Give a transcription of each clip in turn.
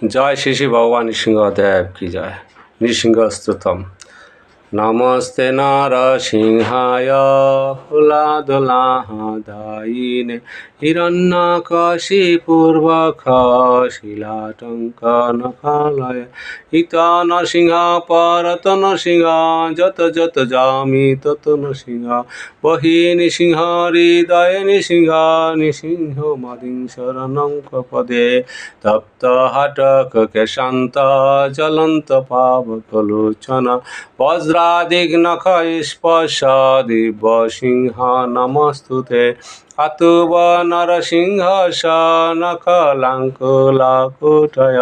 जय श्री श्री भगवान नृसिंहदेव की जय। नृसिंह स्तुतम। नमस्ते नरसिंहाय फूलादलादायिने हिरण्यकशिपूर्वक शिलाटङ्कनखालय इत नरसिंह परत नरसिंह जत जत जामि तत नरसिंह बहि नृसिंह हृदय नृसिंह नृसिंह मदिं शरणं प्रपदे तप्त हटक केशान्त ज्वलन्त पावकलोचन वज्रादिघ्नख स्पर्श दिव्य सिंह नमस्तुते अतुव नरसिंह नखलाङ्कुलाकुटय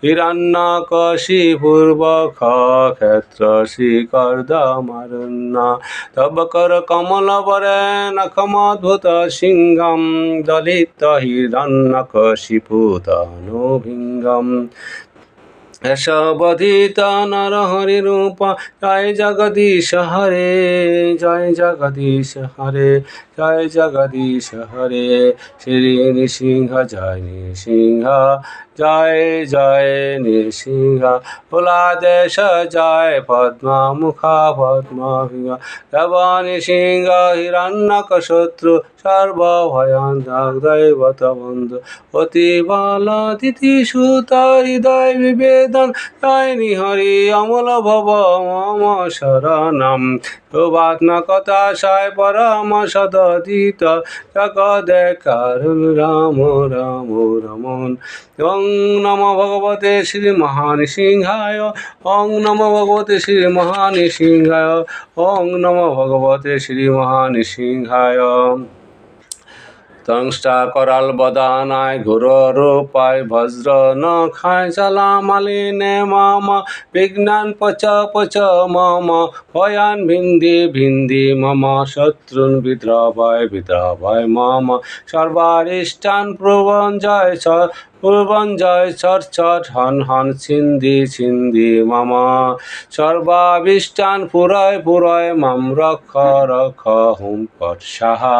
हिरण्यकशिपूर्वक क्षेत्र श्रीकर्दमारुण्य तव कर कमलवरे नखमद्भुत सिंहं दलित हिरण्यकशिपुतनुभिङ्गम् यशोबधित नरहरिरूप जय जगदीश हरे जय जगदीश हरे जय जगदीश हरे श्री नृसिंह जय नृसिंह जय जय नृसिंह फूलादेश जय पद्ममुख पद्मभिंग देव नृसिंह हिरण्यकशत्रु सर्वभयान्तक बंधु अति बालातिथि हृदय विभेदन जय निहरि अमल भव मम शरणम सुभात्म कथा साय परम सदधित जगदेकार राम राम रमन। ओं नमो भगवते श्री महानृसिंहाय ओं नमो भगवते श्री महानृसिंहाय ओं नमो भगवते श्री महानृसिंहाय। तंष्टा कराल बदानाय घोर रूपाय वज्र नखाय चला मालिने मम विज्ञान पच पच मम भयान भिन्दी भिन्दी मम शत्रुन विद्रवाय विद्रवाय मम सर्वारिष्टान प्रवञ्जय पूर्वञ्जय चर चर हन हन छिन्दी छिन्दी मम सर्वाभीष्टान पुराय पुराय मम रक्ष रक्ष हुम पट्साहा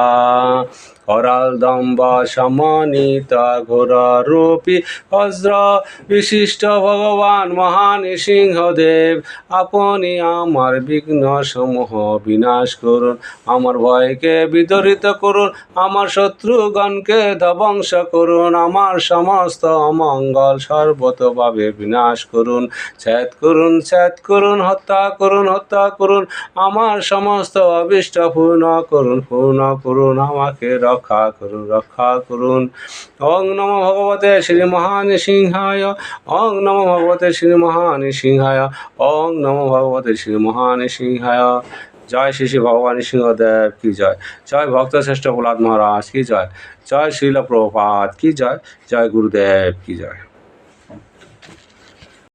कराल दम्ब समन्वित घोर रूपी वज्र विशिष्ट भगवान महानृसिंहदेव আপনি আমার বিঘ্ন সমূহ বিনাশ করুন আমার ভয়কে বিদরিত করুন আমার শত্রুগণকে ধ্বংস করুন আমার সমস্ত অমঙ্গল সর্বতভাবে বিনাশ করুন ছেদ করুন হত্যা করুন আমার সমস্ত অভিষ্ট পূর্ণ করুন আমাকে রক্ষা করুন। ওং নমো ভগবতে শ্রী মহানৃসিংহায় ওং নমো ভগবতে শ্রী মহানৃসিংহায় ওং নমো ভগবতে শ্রী মহানৃসিংহায়। जय श्री श्री भगवान नृसिंहदेव की जय। जय भक्त श्रेष्ठ प्रहलाद महाराज की जय। जय श्रील प्रभुपाद की जय। जय गुरुदेव की जय।